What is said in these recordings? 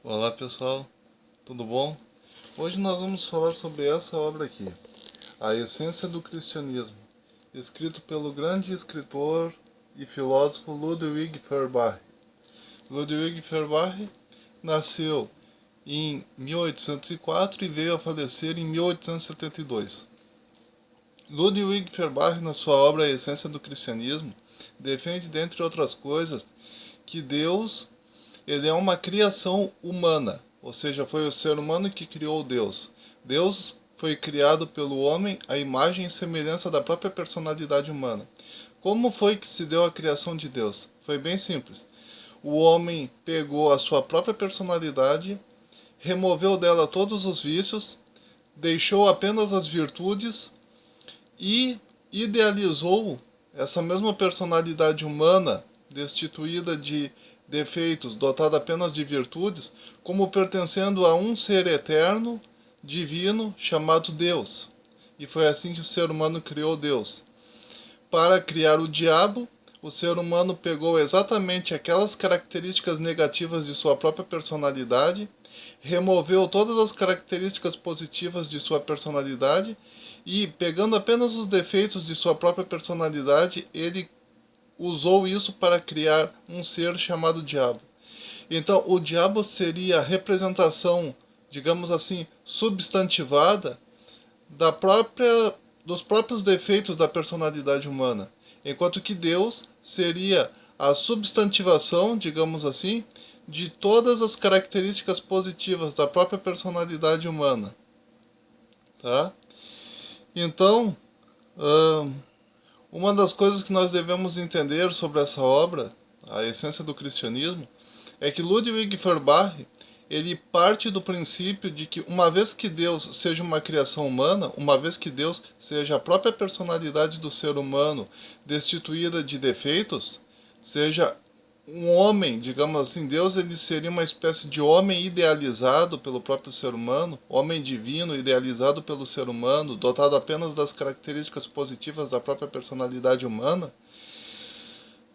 Olá pessoal, tudo bom? Hoje nós vamos falar sobre essa obra aqui, A Essência do Cristianismo, escrito pelo grande escritor e filósofo Ludwig Feuerbach. Ludwig Feuerbach nasceu em 1804 e veio a falecer em 1872. Ludwig Feuerbach, na sua obra A Essência do Cristianismo, defende, dentre outras coisas, que Deus ele é uma criação humana, ou seja, foi o ser humano que criou Deus. Deus foi criado pelo homem à imagem e semelhança da própria personalidade humana. Como foi que se deu a criação de Deus? Foi bem simples. O homem pegou a sua própria personalidade, removeu dela todos os vícios, deixou apenas as virtudes e idealizou essa mesma personalidade humana, destituída de defeitos, dotada apenas de virtudes, como pertencendo a um ser eterno, divino, chamado Deus. E foi assim que o ser humano criou Deus. Para criar o diabo, o ser humano pegou exatamente aquelas características negativas de sua própria personalidade, removeu todas as características positivas de sua personalidade e, pegando apenas os defeitos de sua própria personalidade, ele usou isso para criar um ser chamado diabo. Então, o diabo seria a representação, digamos assim, substantivada dos próprios defeitos da personalidade humana, enquanto que Deus seria a substantivação, digamos assim, de todas as características positivas da própria personalidade humana, tá? Então, uma das coisas que nós devemos entender sobre essa obra, A Essência do Cristianismo, é que Ludwig Feuerbach ele parte do princípio de que uma vez que Deus seja uma criação humana, uma vez que Deus seja a própria personalidade do ser humano destituída de defeitos, seja um homem, digamos assim, Deus ele seria uma espécie de homem idealizado pelo próprio ser humano, homem divino idealizado pelo ser humano, dotado apenas das características positivas da própria personalidade humana.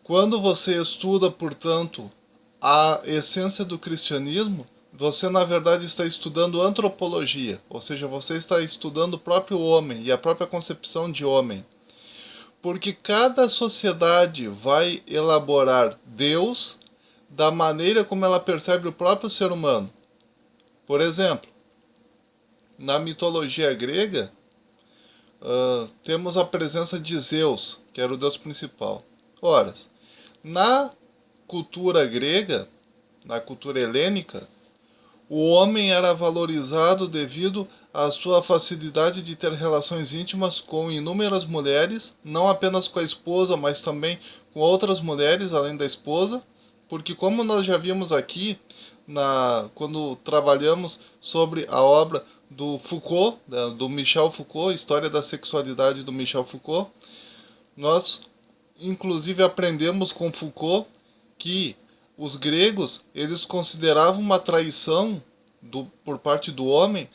Quando você estuda, portanto, a essência do cristianismo, você na verdade está estudando antropologia, ou seja, você está estudando o próprio homem e a própria concepção de homem. Porque cada sociedade vai elaborar Deus da maneira como ela percebe o próprio ser humano. Por exemplo, na mitologia grega, temos a presença de Zeus, que era o deus principal. Ora, na cultura grega, na cultura helênica, o homem era valorizado devido à sua facilidade de ter relações íntimas com inúmeras mulheres, não apenas com a esposa, mas também com outras mulheres além da esposa, porque como nós já vimos aqui, quando trabalhamos sobre a obra do Foucault, do Michel Foucault, História da Sexualidade do Michel Foucault, nós inclusive aprendemos com Foucault que os gregos eles consideravam uma traição por parte do homem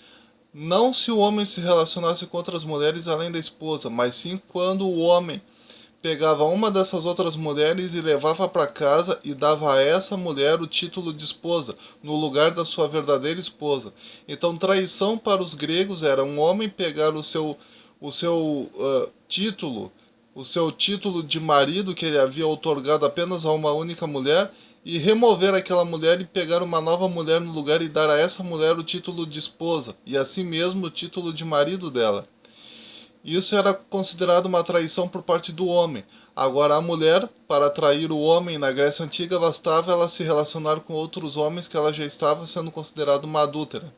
não se o homem se relacionasse com outras mulheres além da esposa, mas sim quando o homem pegava uma dessas outras mulheres e levava para casa e dava a essa mulher o título de esposa, no lugar da sua verdadeira esposa. Então, traição para os gregos era um homem pegar título, o seu título de marido que ele havia outorgado apenas a uma única mulher e remover aquela mulher e pegar uma nova mulher no lugar e dar a essa mulher o título de esposa e assim mesmo o título de marido dela. Isso era considerado uma traição por parte do homem. Agora, a mulher, para atrair o homem na Grécia Antiga, bastava ela se relacionar com outros homens que ela já estava sendo considerada uma adúltera.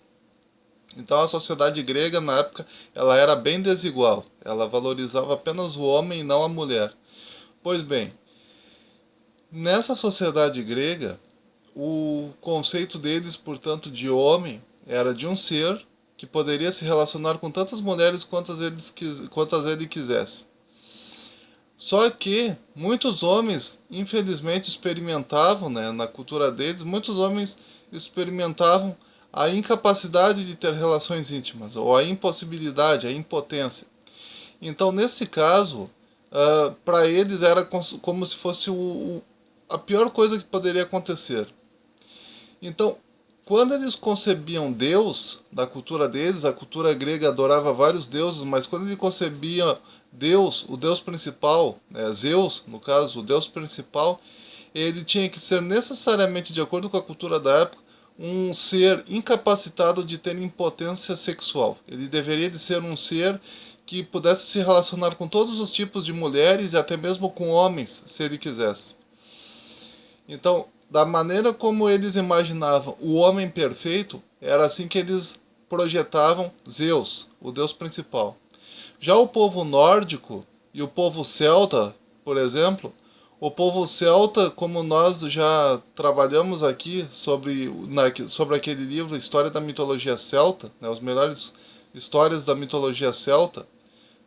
Então, a sociedade grega, na época, ela era bem desigual. Ela valorizava apenas o homem e não a mulher. Pois bem, nessa sociedade grega, o conceito deles, portanto, de homem era de um ser que poderia se relacionar com tantas mulheres quantas ele quisesse. Só que muitos homens, infelizmente, experimentavam, né, na cultura deles, muitos homens experimentavam a incapacidade de ter relações íntimas, ou a impossibilidade, a impotência. Então, nesse caso, para eles era como se fosse a pior coisa que poderia acontecer. Então, Quando eles concebiam Deus, da cultura deles, a cultura grega adorava vários deuses, mas quando ele concebia Deus, o Deus principal, Zeus, no caso, o Deus principal, ele tinha que ser necessariamente, de acordo com a cultura da época, um ser incapacitado de ter impotência sexual. Ele deveria de ser um ser que pudesse se relacionar com todos os tipos de mulheres e até mesmo com homens, se ele quisesse. Então, da maneira como eles imaginavam o homem perfeito, era assim que eles projetavam Zeus, o deus principal. Já o povo nórdico e o povo celta, por exemplo, o povo celta, como nós já trabalhamos aqui sobre aquele livro História da Mitologia Celta, as melhores histórias da mitologia celta,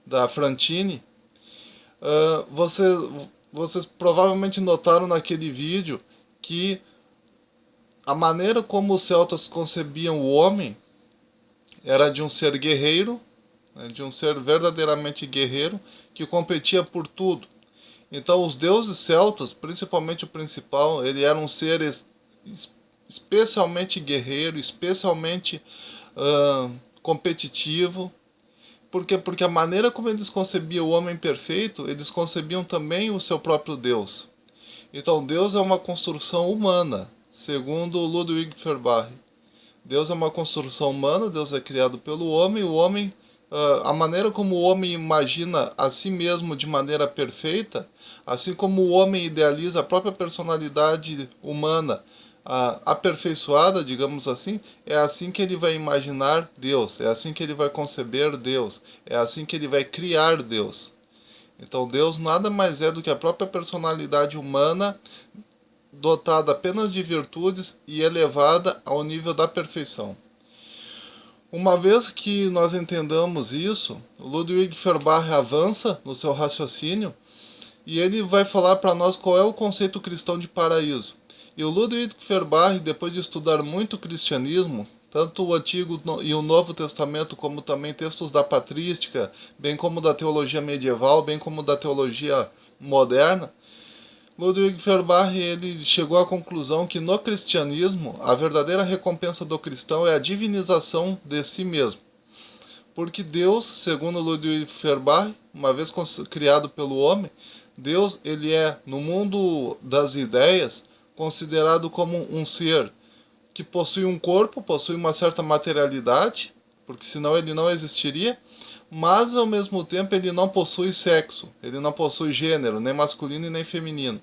da Fratini, vocês provavelmente notaram naquele vídeo que a maneira como os celtas concebiam o homem era de um ser guerreiro, de um ser verdadeiramente guerreiro, que competia por tudo. Então os deuses celtas, principalmente o principal, ele era um ser especialmente guerreiro, especialmente competitivo. Por quê? Porque a maneira como eles concebiam o homem perfeito, eles concebiam também o seu próprio Deus. Então Deus é uma construção humana, segundo Ludwig Feuerbach. Deus é uma construção humana, Deus é criado pelo homem, o homem, a maneira como o homem imagina a si mesmo de maneira perfeita, assim como o homem idealiza a própria personalidade humana aperfeiçoada, digamos assim, é assim que ele vai imaginar Deus, é assim que ele vai conceber Deus, é assim que ele vai criar Deus. Então Deus nada mais é do que a própria personalidade humana dotada apenas de virtudes e elevada ao nível da perfeição. Uma vez que nós entendamos isso, Ludwig Feuerbach avança no seu raciocínio e ele vai falar para nós qual é o conceito cristão de paraíso. E o Ludwig Feuerbach, depois de estudar muito o cristianismo, tanto o Antigo e o Novo Testamento, como também textos da patrística, bem como da teologia medieval, bem como da teologia moderna, Ludwig Feuerbach ele chegou à conclusão que no cristianismo a verdadeira recompensa do cristão é a divinização de si mesmo. Porque Deus, segundo Ludwig Feuerbach, uma vez criado pelo homem, Deus ele é, no mundo das ideias, considerado como um ser que possui um corpo, possui uma certa materialidade, porque senão ele não existiria, mas ao mesmo tempo ele não possui sexo, ele não possui gênero, nem masculino e nem feminino.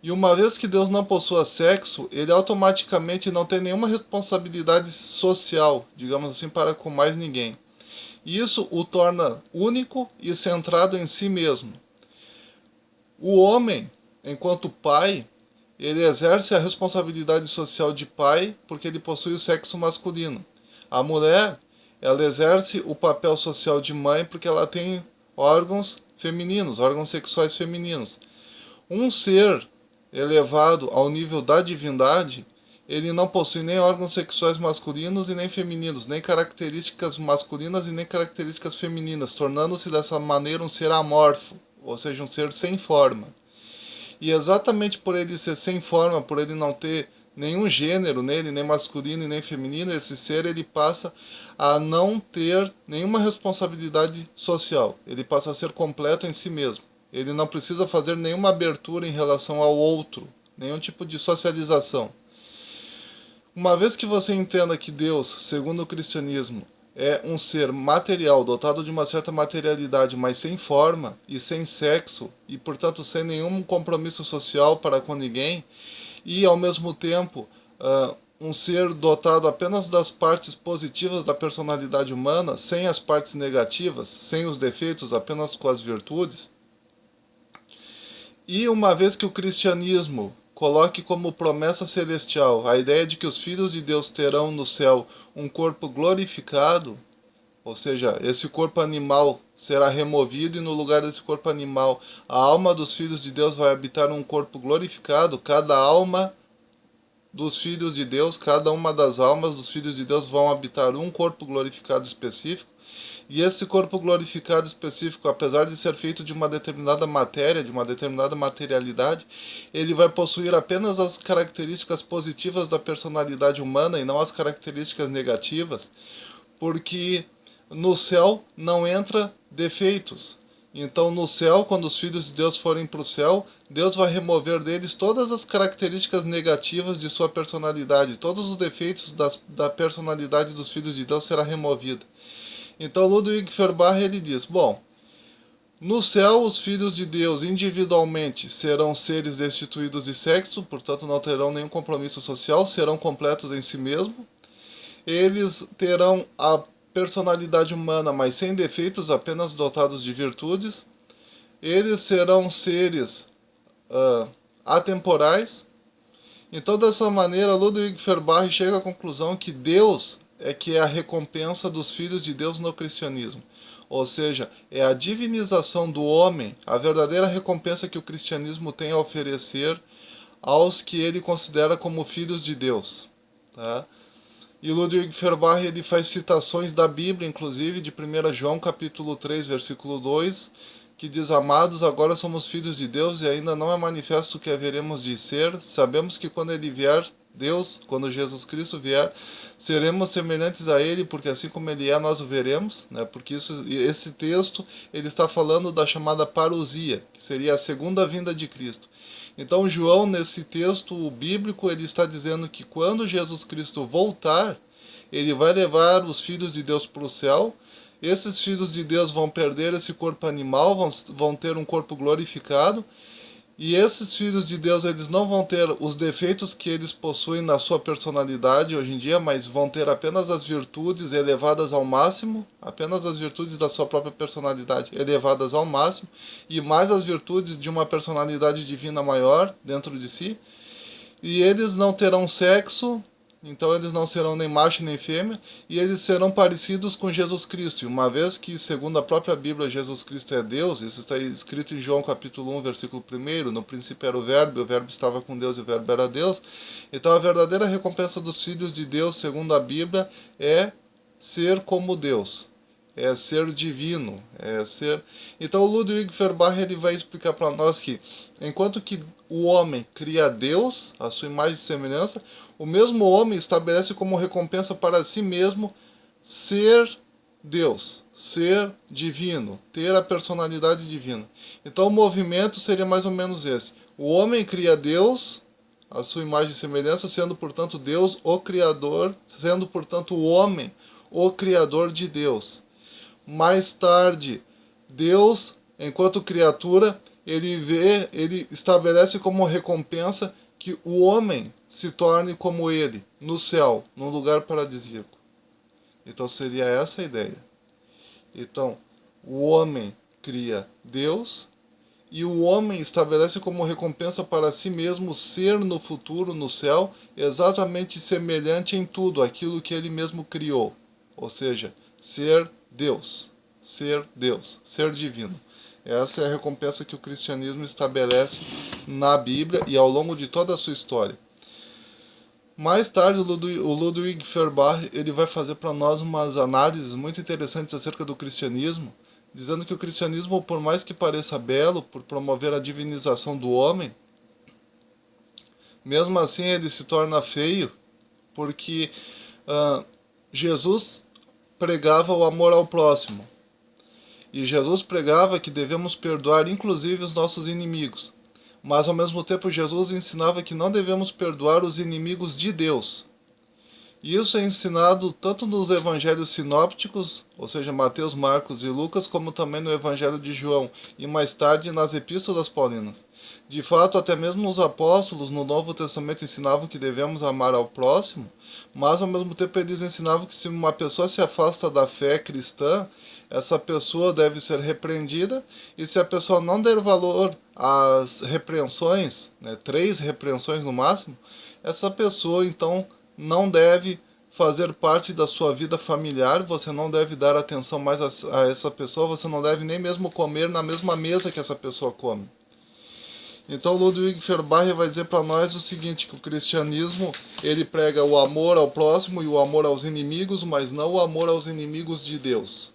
E uma vez que Deus não possua sexo, ele automaticamente não tem nenhuma responsabilidade social, digamos assim, para com mais ninguém. E isso o torna único e centrado em si mesmo. O homem, enquanto pai, ele exerce a responsabilidade social de pai porque ele possui o sexo masculino. A mulher, ela exerce o papel social de mãe porque ela tem órgãos femininos, órgãos sexuais femininos. Um ser elevado ao nível da divindade, ele não possui nem órgãos sexuais masculinos e nem femininos, nem características masculinas e nem características femininas, tornando-se dessa maneira um ser amorfo, ou seja, um ser sem forma. E exatamente por ele ser sem forma, por ele não ter nenhum gênero nele, nem masculino e nem feminino, esse ser ele passa a não ter nenhuma responsabilidade social. Ele passa a ser completo em si mesmo. Ele não precisa fazer nenhuma abertura em relação ao outro, nenhum tipo de socialização. Uma vez que você entenda que Deus, segundo o cristianismo, é um ser material, dotado de uma certa materialidade, mas sem forma e sem sexo, e portanto sem nenhum compromisso social para com ninguém, e ao mesmo tempo um ser dotado apenas das partes positivas da personalidade humana, sem as partes negativas, sem os defeitos, apenas com as virtudes. E uma vez que o cristianismo coloque como promessa celestial a ideia de que os filhos de Deus terão no céu um corpo glorificado, ou seja, esse corpo animal será removido e no lugar desse corpo animal a alma dos filhos de Deus vai habitar um corpo glorificado. Cada alma dos filhos de Deus, cada uma das almas dos filhos de Deus vão habitar um corpo glorificado específico. E esse corpo glorificado específico, apesar de ser feito de uma determinada matéria, de uma determinada materialidade, ele vai possuir apenas as características positivas da personalidade humana e não as características negativas, porque no céu não entra defeitos. Então, no céu, quando os filhos de Deus forem para o céu, Deus vai remover deles todas as características negativas de sua personalidade. Todos os defeitos da personalidade dos filhos de Deus será removida. Então, Ludwig Feuerbach ele diz, bom, no céu os filhos de Deus individualmente serão seres destituídos de sexo, portanto não terão nenhum compromisso social, serão completos em si mesmos. Eles terão a personalidade humana, mas sem defeitos, apenas dotados de virtudes. Eles serão seres atemporais. Então, dessa maneira, Ludwig Feuerbach chega à conclusão que Deus que é a recompensa dos filhos de Deus no cristianismo. Ou seja, é a divinização do homem, a verdadeira recompensa que o cristianismo tem a oferecer aos que ele considera como filhos de Deus. Tá? E Ludwig Feuerbach ele faz citações da Bíblia, inclusive de 1 João capítulo 3, versículo 2, que diz, amados, agora somos filhos de Deus e ainda não é manifesto o que haveremos de ser. Sabemos que quando ele vier, Deus, quando Jesus Cristo vier, seremos semelhantes a ele, porque assim como ele é, nós o veremos, né? Porque esse texto ele está falando da chamada parousia, que seria a segunda vinda de Cristo. Então João, nesse texto bíblico, ele está dizendo que quando Jesus Cristo voltar, ele vai levar os filhos de Deus para o céu. Esses filhos de Deus vão perder esse corpo animal, vão ter um corpo glorificado. E esses filhos de Deus, eles não vão ter os defeitos que eles possuem na sua personalidade hoje em dia, mas vão ter apenas as virtudes elevadas ao máximo, apenas as virtudes da sua própria personalidade elevadas ao máximo, e mais as virtudes de uma personalidade divina maior dentro de si. E eles não terão sexo, então eles não serão nem macho nem fêmea, e eles serão parecidos com Jesus Cristo. E uma vez que, segundo a própria Bíblia, Jesus Cristo é Deus, isso está escrito em João capítulo 1, versículo 1, no princípio era o Verbo estava com Deus e o Verbo era Deus. Então a verdadeira recompensa dos filhos de Deus, segundo a Bíblia, é ser como Deus. É ser divino, é ser... Então o Ludwig Feuerbach ele vai explicar para nós que, enquanto que o homem cria Deus, a sua imagem e semelhança, o mesmo homem estabelece como recompensa para si mesmo ser Deus, ser divino, ter a personalidade divina. Então o movimento seria mais ou menos esse. O homem cria Deus, a sua imagem e semelhança, sendo portanto Deus o Criador, sendo portanto o homem o Criador de Deus. Mais tarde, Deus, enquanto criatura, ele estabelece como recompensa que o homem se torne como ele, no céu, num lugar paradisíaco. Então seria essa a ideia. Então, o homem cria Deus e o homem estabelece como recompensa para si mesmo ser no futuro, no céu, exatamente semelhante em tudo aquilo que ele mesmo criou. Ou seja, ser Deus, ser divino. Essa é a recompensa que o cristianismo estabelece na Bíblia e ao longo de toda a sua história. Mais tarde, o Ludwig Feuerbach ele vai fazer para nós umas análises muito interessantes acerca do cristianismo, dizendo que o cristianismo, por mais que pareça belo, por promover a divinização do homem, mesmo assim ele se torna feio, porque Jesus pregava o amor ao próximo. E Jesus pregava que devemos perdoar inclusive os nossos inimigos. Mas ao mesmo tempo Jesus ensinava que não devemos perdoar os inimigos de Deus. E isso é ensinado tanto nos evangelhos sinópticos, ou seja, Mateus, Marcos e Lucas, como também no evangelho de João, e mais tarde nas epístolas paulinas. De fato, até mesmo os apóstolos no Novo Testamento ensinavam que devemos amar ao próximo, mas ao mesmo tempo eles ensinavam que se uma pessoa se afasta da fé cristã, essa pessoa deve ser repreendida, e se a pessoa não der valor às repreensões, 3 repreensões no máximo, essa pessoa então não deve fazer parte da sua vida familiar, você não deve dar atenção mais a essa pessoa, você não deve nem mesmo comer na mesma mesa que essa pessoa come. Então Ludwig Feuerbach vai dizer para nós o seguinte, que o cristianismo ele prega o amor ao próximo e o amor aos inimigos, mas não o amor aos inimigos de Deus.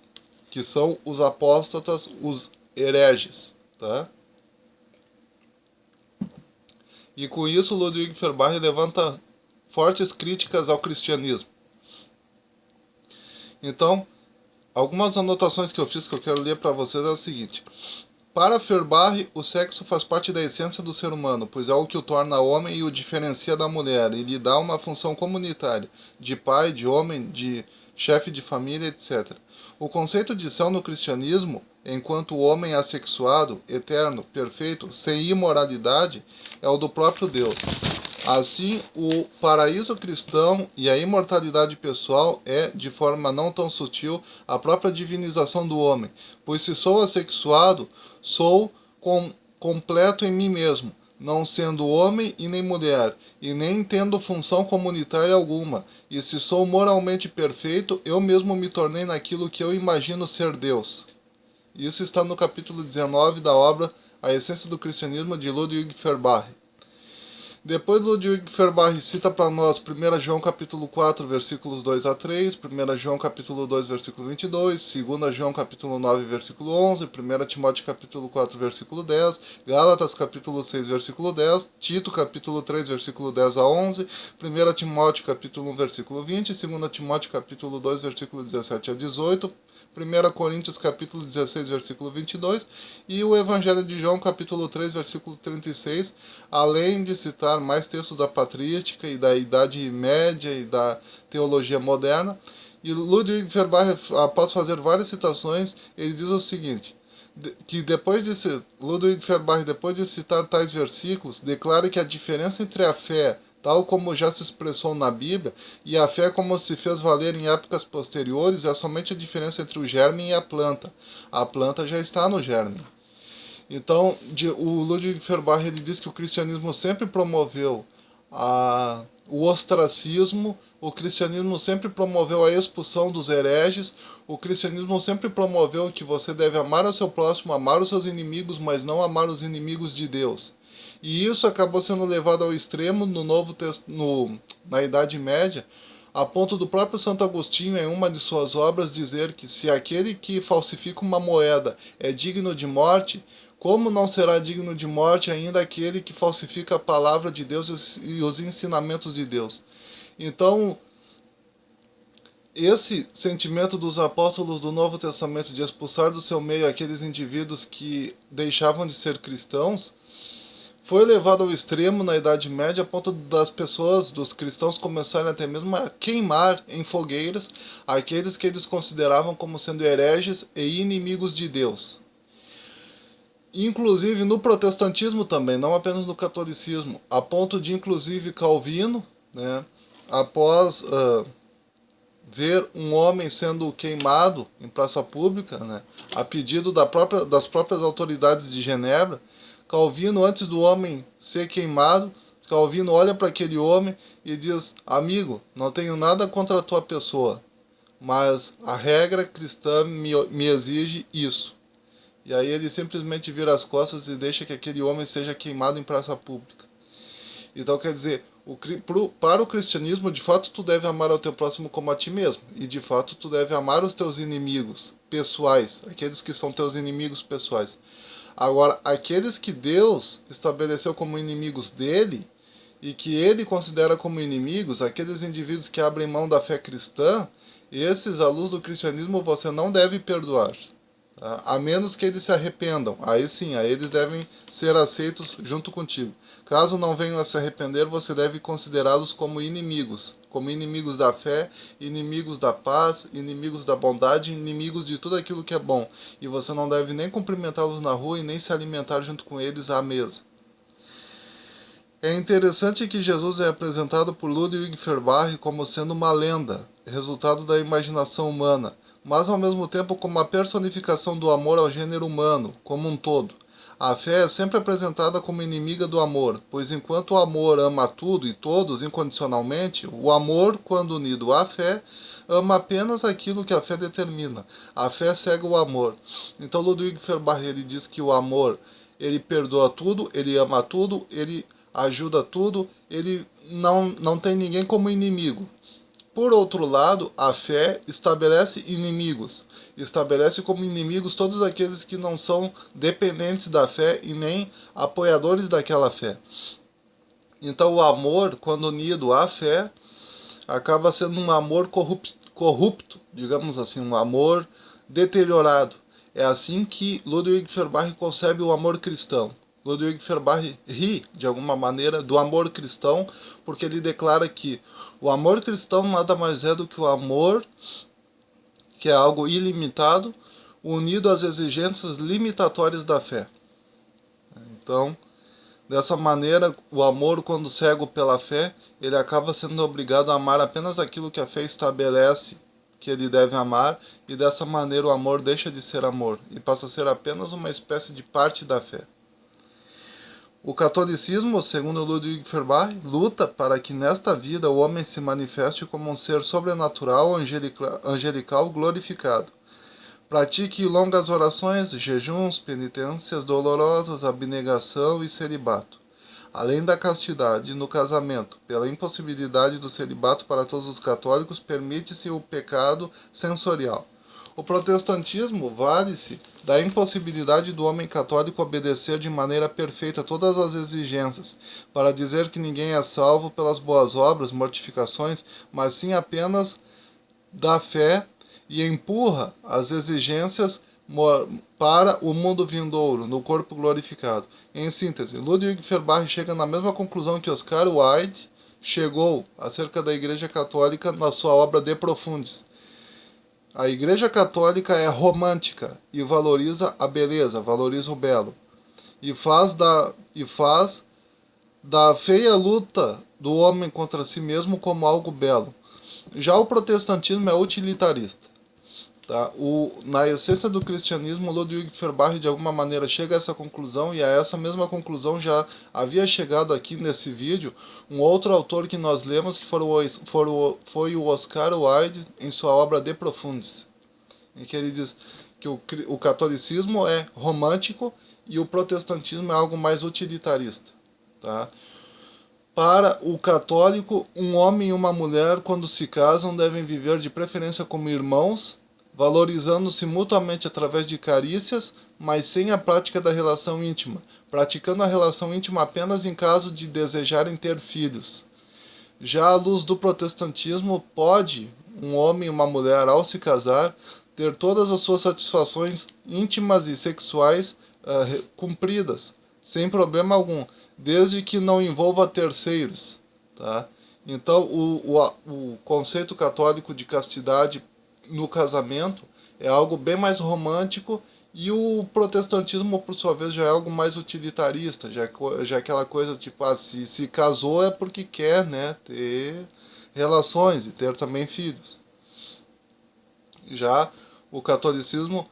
que são os apóstatas, os hereges, tá? E com isso, Ludwig Feuerbach levanta fortes críticas ao cristianismo. Então, algumas anotações que eu fiz que eu quero ler para vocês é o seguinte. Para Feuerbach, o sexo faz parte da essência do ser humano, pois é o que o torna homem e o diferencia da mulher, e lhe dá uma função comunitária, de pai, de homem, de chefe de família, etc. O conceito de céu no cristianismo, enquanto o homem assexuado, eterno, perfeito, sem imoralidade, é o do próprio Deus. Assim, o paraíso cristão e a imortalidade pessoal é, de forma não tão sutil, a própria divinização do homem, pois se sou assexuado, sou completo em mim mesmo, não sendo homem e nem mulher, e nem tendo função comunitária alguma, e se sou moralmente perfeito, eu mesmo me tornei naquilo que eu imagino ser Deus. Isso está no capítulo 19 da obra A Essência do Cristianismo, de Ludwig Feuerbach. Depois Ludwig Feuerbach cita para nós 1 João capítulo 4, versículos 2 a 3, 1 João capítulo 2, versículo 22, 2 João capítulo 9, versículo 11, 1 Timóteo capítulo 4, versículo 10, Gálatas capítulo 6, versículo 10, Tito capítulo 3, versículo 10 a 11, 1 Timóteo capítulo 1, versículo 20, 2 Timóteo capítulo 2, versículo 17 a 18, 1 Coríntios capítulo 16, versículo 22 e o Evangelho de João capítulo 3, versículo 36, além de citar mais textos da patrística e da Idade Média e da teologia moderna. E Ludwig Feuerbach, após fazer várias citações, ele diz o seguinte, que Ludwig Feuerbach, depois de citar tais versículos, declara que a diferença entre a fé, tal como já se expressou na Bíblia, e a fé como se fez valer em épocas posteriores, é somente a diferença entre o germe e a planta. A planta já está no germe. Então, o Ludwig Feuerbach ele diz que o cristianismo sempre promoveu o ostracismo, o cristianismo sempre promoveu a expulsão dos hereges, o cristianismo sempre promoveu que você deve amar o seu próximo, amar os seus inimigos, mas não amar os inimigos de Deus. E isso acabou sendo levado ao extremo na Idade Média, a ponto do próprio Santo Agostinho, em uma de suas obras, dizer que se aquele que falsifica uma moeda é digno de morte, como não será digno de morte ainda aquele que falsifica a palavra de Deus e os ensinamentos de Deus? Então, esse sentimento dos apóstolos do Novo Testamento de expulsar do seu meio aqueles indivíduos que deixavam de ser cristãos, foi levado ao extremo na Idade Média a ponto dos cristãos começarem até mesmo a queimar em fogueiras aqueles que eles consideravam como sendo hereges e inimigos de Deus. Inclusive no protestantismo também, não apenas no catolicismo, a ponto de inclusive Calvino, né, após ver um homem sendo queimado em praça pública, né, a pedido das próprias autoridades de Genebra, Calvino, antes do homem ser queimado, Calvino olha para aquele homem e diz: amigo, não tenho nada contra a tua pessoa, mas a regra cristã me exige isso. E aí ele simplesmente vira as costas e deixa que aquele homem seja queimado em praça pública. Então quer dizer, para o cristianismo, de fato tu deve amar ao teu próximo como a ti mesmo. E de fato tu deve amar os teus inimigos pessoais, aqueles que são teus inimigos pessoais. Agora, aqueles que Deus estabeleceu como inimigos dele, e que ele considera como inimigos, aqueles indivíduos que abrem mão da fé cristã, esses, à luz do cristianismo, você não deve perdoar. Tá? A menos que eles se arrependam. Aí sim, aí eles devem ser aceitos junto contigo. Caso não venham a se arrepender, você deve considerá-los como inimigos da fé, inimigos da paz, inimigos da bondade, inimigos de tudo aquilo que é bom. E você não deve nem cumprimentá-los na rua e nem se alimentar junto com eles à mesa. É interessante que Jesus é apresentado por Ludwig Feuerbach como sendo uma lenda, resultado da imaginação humana, mas ao mesmo tempo como a personificação do amor ao gênero humano, como um todo. A fé é sempre apresentada como inimiga do amor, pois enquanto o amor ama tudo e todos incondicionalmente, o amor, quando unido à fé, ama apenas aquilo que a fé determina. A fé cega o amor. Então Ludwig Feuerbach ele diz que o amor, ele perdoa tudo, ele ama tudo, ele ajuda tudo, ele não tem ninguém como inimigo. Por outro lado, a fé estabelece inimigos. Estabelece como inimigos todos aqueles que não são dependentes da fé e nem apoiadores daquela fé. Então o amor, quando unido à fé, acaba sendo um amor corrupto, digamos assim, um amor deteriorado. É assim que Ludwig Feuerbach concebe o amor cristão. Ludwig Feuerbach ri, de alguma maneira, do amor cristão, porque ele declara que o amor cristão nada mais é do que o amor, que é algo ilimitado, unido às exigências limitatórias da fé. Então, dessa maneira, o amor, quando cego pela fé, ele acaba sendo obrigado a amar apenas aquilo que a fé estabelece que ele deve amar, e dessa maneira o amor deixa de ser amor e passa a ser apenas uma espécie de parte da fé. O catolicismo, segundo Ludwig Feuerbach, luta para que nesta vida o homem se manifeste como um ser sobrenatural, angelical, glorificado. Pratique longas orações, jejuns, penitências dolorosas, abnegação e celibato. Além da castidade no casamento, pela impossibilidade do celibato para todos os católicos, permite-se o pecado sensorial. O protestantismo vale-se da impossibilidade do homem católico obedecer de maneira perfeita todas as exigências, para dizer que ninguém é salvo pelas boas obras, mortificações, mas sim apenas da fé, e empurra as exigências para o mundo vindouro, no corpo glorificado. Em síntese, Ludwig Feuerbach chega na mesma conclusão que Oscar Wilde chegou acerca da Igreja Católica na sua obra De Profundis. A Igreja Católica é romântica e valoriza a beleza, valoriza o belo, e faz da feia luta do homem contra si mesmo como algo belo. Já o protestantismo é utilitarista. Tá? Na essência do cristianismo, Ludwig Feuerbach de alguma maneira chega a essa conclusão, e a essa mesma conclusão já havia chegado aqui nesse vídeo um outro autor que nós lemos, que foi o Oscar Wilde em sua obra De Profundis, em que ele diz que o catolicismo é romântico e o protestantismo é algo mais utilitarista. Tá? Para o católico, um homem e uma mulher, quando se casam, devem viver de preferência como irmãos, valorizando-se mutuamente através de carícias, mas sem a prática da relação íntima, praticando a relação íntima apenas em caso de desejarem ter filhos. Já à luz do protestantismo, pode um homem e uma mulher, ao se casar, ter todas as suas satisfações íntimas e sexuais cumpridas, sem problema algum, desde que não envolva terceiros. Tá? Então, o conceito católico de castidade no casamento é algo bem mais romântico, e o protestantismo, por sua vez, já é algo mais utilitarista, já é aquela coisa tipo, se casou é porque quer, né, ter relações e ter também filhos. Já o catolicismo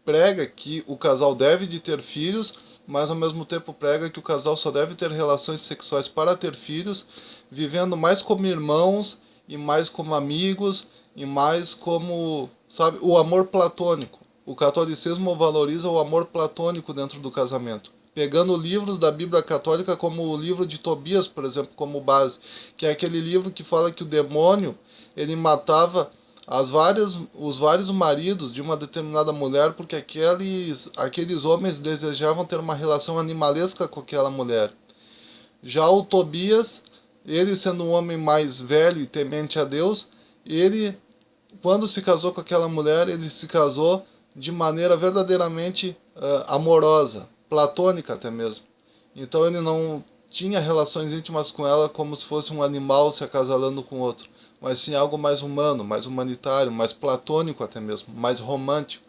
prega que o casal deve de ter filhos, mas ao mesmo tempo prega que o casal só deve ter relações sexuais para ter filhos, vivendo mais como irmãos e mais como amigos e mais como, sabe, o amor platônico. O catolicismo valoriza o amor platônico dentro do casamento, pegando livros da Bíblia Católica como o livro de Tobias, por exemplo, como base, que é aquele livro que fala que o demônio ele matava os vários maridos de uma determinada mulher porque aqueles homens desejavam ter uma relação animalesca com aquela mulher. Já o Tobias, ele sendo um homem mais velho e temente a Deus, ele, quando se casou com aquela mulher, ele se casou de maneira verdadeiramente amorosa, platônica até mesmo. Então ele não tinha relações íntimas com ela como se fosse um animal se acasalando com outro, mas sim algo mais humano, mais humanitário, mais platônico até mesmo, mais romântico.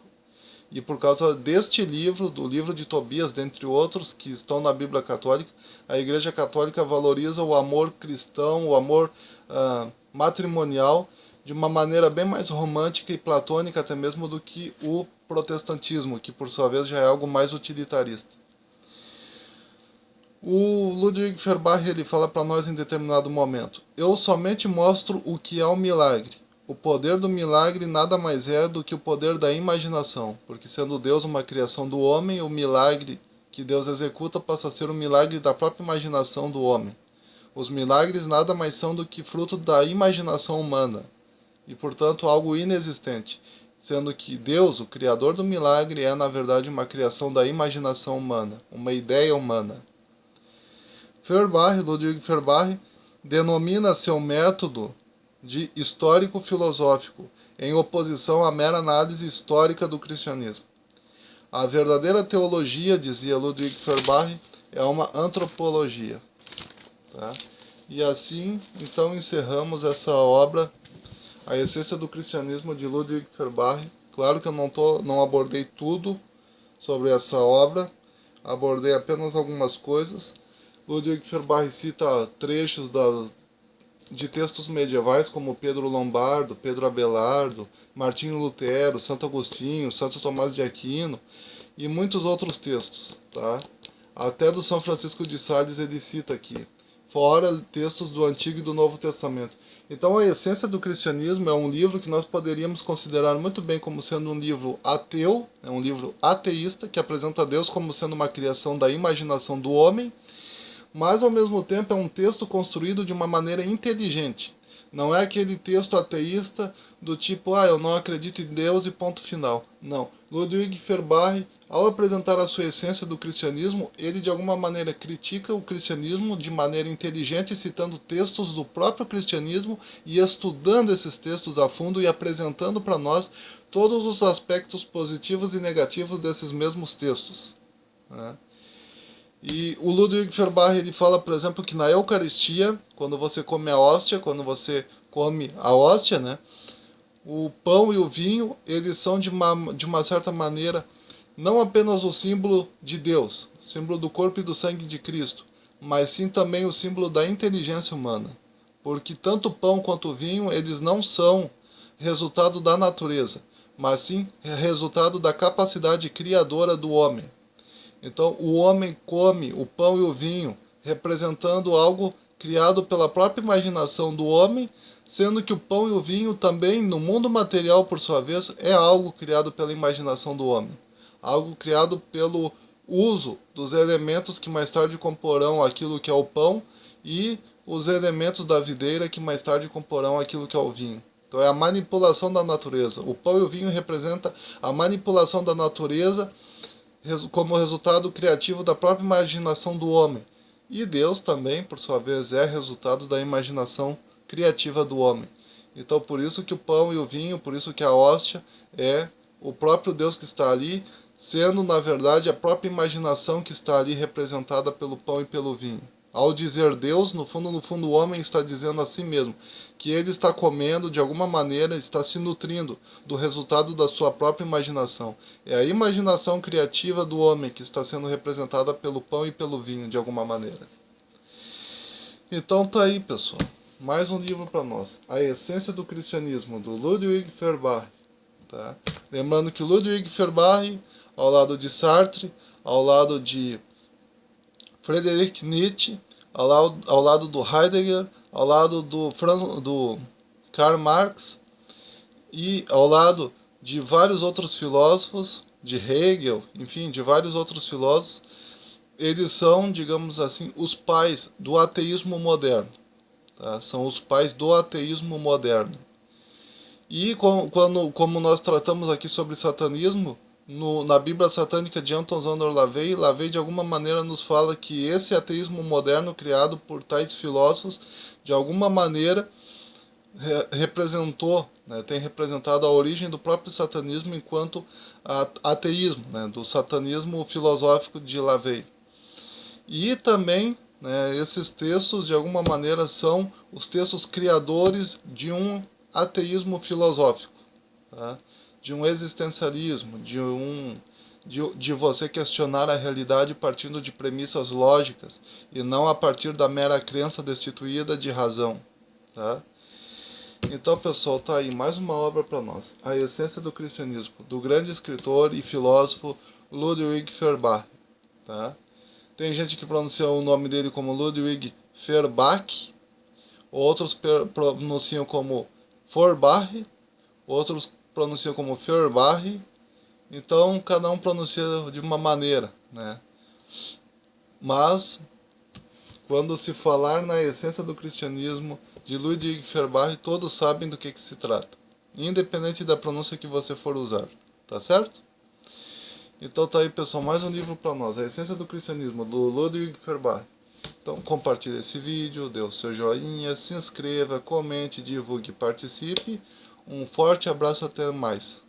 E por causa deste livro, do livro de Tobias, dentre outros que estão na Bíblia Católica, a Igreja Católica valoriza o amor cristão, o amor matrimonial, de uma maneira bem mais romântica e platônica até mesmo do que o protestantismo, que por sua vez já é algo mais utilitarista. O Ludwig Feuerbach ele fala para nós em determinado momento: eu somente mostro o que é um milagre. O poder do milagre nada mais é do que o poder da imaginação, porque sendo Deus uma criação do homem, o milagre que Deus executa passa a ser um milagre da própria imaginação do homem. Os milagres nada mais são do que fruto da imaginação humana, e portanto algo inexistente, sendo que Deus, o criador do milagre, é na verdade uma criação da imaginação humana, uma ideia humana. Ludwig Feuerbach, denomina seu método de histórico-filosófico, em oposição à mera análise histórica do cristianismo. A verdadeira teologia, dizia Ludwig Feuerbach, é uma antropologia. Tá? E assim, então, encerramos essa obra, A Essência do Cristianismo, de Ludwig Feuerbach. Claro que eu não abordei tudo sobre essa obra, abordei apenas algumas coisas. Ludwig Feuerbach cita trechos de textos medievais como Pedro Lombardo, Pedro Abelardo, Martinho Lutero, Santo Agostinho, Santo Tomás de Aquino e muitos outros textos, tá? Até do São Francisco de Sales ele cita aqui, fora textos do Antigo e do Novo Testamento. Então, A Essência do Cristianismo é um livro que nós poderíamos considerar muito bem como sendo um livro ateu, é um livro ateísta que apresenta Deus como sendo uma criação da imaginação do homem, mas ao mesmo tempo é um texto construído de uma maneira inteligente. Não é aquele texto ateísta do tipo, eu não acredito em Deus e ponto final. Não. Ludwig Feuerbach, ao apresentar a sua essência do cristianismo, ele de alguma maneira critica o cristianismo de maneira inteligente, citando textos do próprio cristianismo e estudando esses textos a fundo e apresentando para nós todos os aspectos positivos e negativos desses mesmos textos, né? E o Ludwig Feuerbach, ele fala, por exemplo, que na Eucaristia, quando você come a hóstia, né, o pão e o vinho, eles são de uma certa maneira não apenas o símbolo de Deus, símbolo do corpo e do sangue de Cristo, mas sim também o símbolo da inteligência humana. Porque tanto o pão quanto o vinho, eles não são resultado da natureza, mas sim resultado da capacidade criadora do homem. Então o homem come o pão e o vinho, representando algo criado pela própria imaginação do homem, sendo que o pão e o vinho também, no mundo material, por sua vez, é algo criado pela imaginação do homem. Algo criado pelo uso dos elementos que mais tarde comporão aquilo que é o pão e os elementos da videira que mais tarde comporão aquilo que é o vinho. Então é a manipulação da natureza. O pão e o vinho representam a manipulação da natureza como resultado criativo da própria imaginação do homem. E Deus também, por sua vez, é resultado da imaginação criativa do homem. Então, por isso que o pão e o vinho, por isso que a hóstia é o próprio Deus que está ali, sendo, na verdade, a própria imaginação que está ali representada pelo pão e pelo vinho. Ao dizer Deus, no fundo, o homem está dizendo a si mesmo que ele está comendo, de alguma maneira, está se nutrindo do resultado da sua própria imaginação. É a imaginação criativa do homem que está sendo representada pelo pão e pelo vinho, de alguma maneira. Então tá aí, pessoal. Mais um livro para nós. A Essência do Cristianismo, do Ludwig Feuerbach. Tá? Lembrando que Ludwig Feuerbach, ao lado de Sartre, ao lado de Friedrich Nietzsche, ao lado do Heidegger, ao lado do Karl Marx e ao lado de vários outros filósofos, de Hegel, enfim, de vários outros filósofos, eles são, digamos assim, os pais do ateísmo moderno. Tá? São os pais do ateísmo moderno. E como nós tratamos aqui sobre satanismo, na Bíblia Satânica de Anton Szandor Lavey, Lavey de alguma maneira nos fala que esse ateísmo moderno criado por tais filósofos, de alguma maneira representou, né, tem representado a origem do próprio satanismo enquanto ateísmo, né, do satanismo filosófico de Lavey. E também, né, esses textos de alguma maneira são os textos criadores de um ateísmo filosófico, tá? De um existencialismo, de você questionar a realidade partindo de premissas lógicas e não a partir da mera crença destituída de razão, tá? Então, pessoal, tá aí mais uma obra para nós, A Essência do Cristianismo, do grande escritor e filósofo Ludwig Feuerbach, tá? Tem gente que pronuncia o nome dele como Ludwig Feuerbach, outros pronunciam como Feuerbach, outros pronunciam como Feuerbach, então cada um pronuncia de uma maneira, né? Mas Quando se falar na essência do cristianismo de Ludwig Feuerbach, todos sabem do que se trata, independente da pronúncia que você for usar, tá certo? Então tá aí, pessoal, mais um livro para nós, A Essência do Cristianismo, do Ludwig Feuerbach. Então compartilhe esse vídeo, dê o seu joinha, se inscreva, comente, divulgue e participe. Um forte abraço, até mais.